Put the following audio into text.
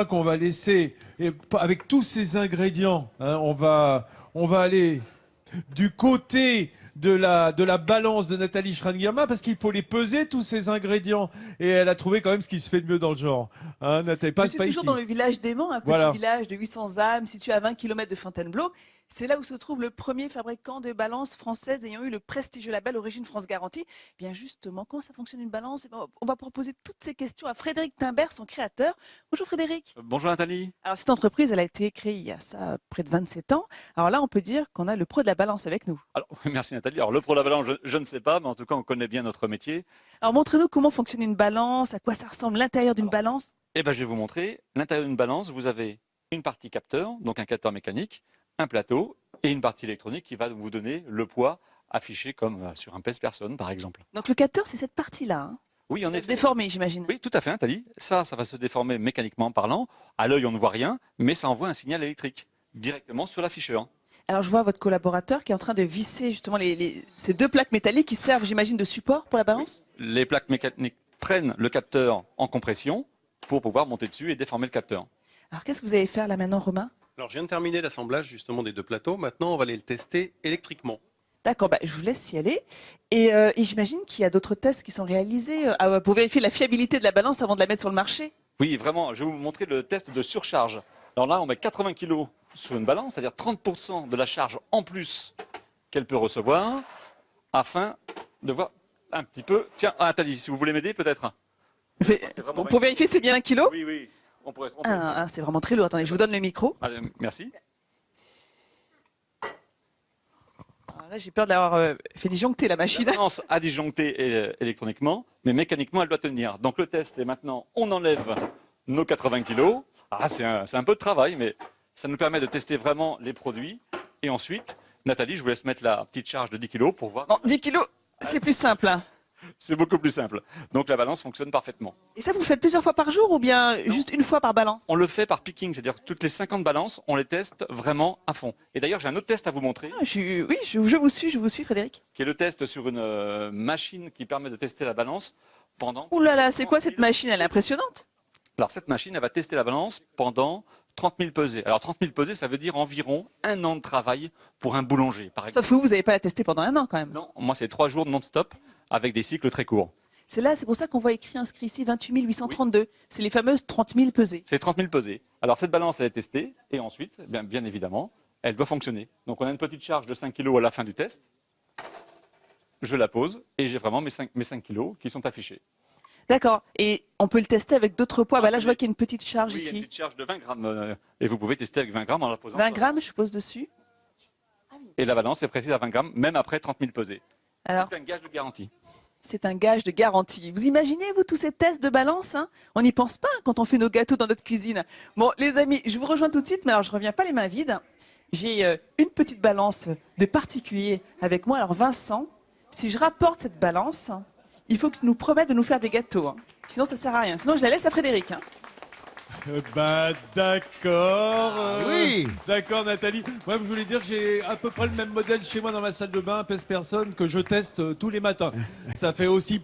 qu'on va laisser, et avec tous ces ingrédients, hein, on va aller du côté de la balance de Nathalie Schrangerma parce qu'il faut les peser, tous ces ingrédients. Et elle a trouvé quand même ce qui se fait de mieux dans le genre. Hein, Nathalie, Je suis pas toujours ici. dans le village d'Aimant, un petit Voilà. village de 800 âmes situé à 20 km de Fontainebleau. C'est là où se trouve le premier fabricant de balances françaises ayant eu le prestigieux label Origine France Garantie. Bien justement, comment ça fonctionne une balance? On va proposer toutes ces questions à Frédéric Timbert, son créateur. Bonjour Frédéric. Bonjour Nathalie. Alors cette entreprise, elle a été créée il y a ça près de 27 ans. Alors là, on peut dire qu'on a le pro de la balance avec nous. Alors, merci Nathalie. Alors le pro de la balance, je ne sais pas, mais en tout cas on connaît bien notre métier. Alors montrez-nous comment fonctionne une balance, à quoi ça ressemble l'intérieur d'une balance. Eh ben, je vais vous montrer. L'intérieur d'une balance, vous avez une partie capteur, donc un capteur mécanique, un plateau et une partie électronique qui va vous donner le poids affiché comme sur un pèse-personne par exemple. Donc le capteur, c'est cette partie-là. Hein. Oui, en Elle se effet. déformer, j'imagine. Oui, tout à fait, Nathalie. Ça va se déformer mécaniquement parlant. À l'œil, on ne voit rien, mais ça envoie un signal électrique directement sur l'afficheur. Alors je vois votre collaborateur qui est en train de visser justement ces deux plaques métalliques qui servent, j'imagine, de support pour la balance. Les plaques mécaniques prennent le capteur en compression pour pouvoir monter dessus et déformer le capteur. Alors qu'est-ce que vous allez faire là maintenant, Romain? Alors, je viens de terminer l'assemblage justement des deux plateaux. Maintenant, on va aller le tester électriquement. D'accord, je vous laisse y aller. Et j'imagine qu'il y a d'autres tests qui sont réalisés pour vérifier la fiabilité de la balance avant de la mettre sur le marché. Oui, vraiment, je vais vous montrer le test de surcharge. Alors là, on met 80 kg sur une balance, c'est-à-dire 30% de la charge en plus qu'elle peut recevoir, afin de voir un petit peu... Tiens, Nathalie, si vous voulez m'aider, peut-être. Bon, pour vérifier, c'est bien 1 kilo. Oui, oui. On pourrait... C'est vraiment très lourd. Attendez, je vous donne le micro. Allez, merci. Alors là, j'ai peur d'avoir fait disjoncter la machine. La balance a disjoncté électroniquement, mais mécaniquement, elle doit tenir. Donc le test est maintenant, on enlève nos 80 kg. Ah, c'est un peu de travail, mais ça nous permet de tester vraiment les produits. Et ensuite, Nathalie, je vous laisse mettre la petite charge de 10 kg pour voir. Bon, 10 kilos, c'est plus simple. Hein. C'est beaucoup plus simple. Donc la balance fonctionne parfaitement. Et ça, vous le faites plusieurs fois par jour ou bien juste une fois par balance? On le fait par picking, c'est-à-dire toutes les 50 balances, on les teste vraiment à fond. Et d'ailleurs, j'ai un autre test à vous montrer, Oui, je vous suis, Frédéric. qui est le test sur une machine qui permet de tester la balance pendant... Ouh là là, c'est quoi cette machine? Elle est impressionnante. Alors cette machine, elle va tester la balance pendant 30 000 pesées. Alors 30 000 pesées, ça veut dire environ 1 an de travail pour un boulanger, par exemple. Sauf que vous n'avez pas la testé pendant 1 an quand même. Non, moi c'est 3 jours non-stop avec des cycles très courts. C'est pour ça qu'on voit inscrit ici 28 832. C'est les fameuses 30 000 pesées. C'est 30 000 pesées. Alors cette balance, elle est testée et ensuite, bien évidemment, elle doit fonctionner. Donc on a une petite charge de 5 kg à la fin du test. Je la pose et j'ai vraiment mes 5 kg qui sont affichés. D'accord. Et on peut le tester avec d'autres poids. Là, je vois qu'il y a une petite charge Oui, il y a une ici. petite charge de 20 grammes et vous pouvez tester avec 20 grammes en la posant. 20 grammes, je pose dessus. Et la balance est précise à 20 grammes, même après 30 000 pesées. Alors, C'est un gage de garantie. c'est un gage de garantie. Vous imaginez, vous, tous ces tests de balance hein? On n'y pense pas quand on fait nos gâteaux dans notre cuisine. Bon, les amis, je vous rejoins tout de suite, mais alors je reviens pas les mains vides. J'ai une petite balance de particulier avec moi. Alors Vincent, si je rapporte cette balance, il faut que tu nous promettes de nous faire des gâteaux. Hein. Sinon, ça sert à rien. Sinon, je la laisse à Frédéric. Hein. D'accord. Oui. D'accord, Nathalie. Moi, je voulais dire que j'ai à peu près le même modèle chez moi dans ma salle de bain, pèse personne, que je teste tous les matins. Ça fait aussi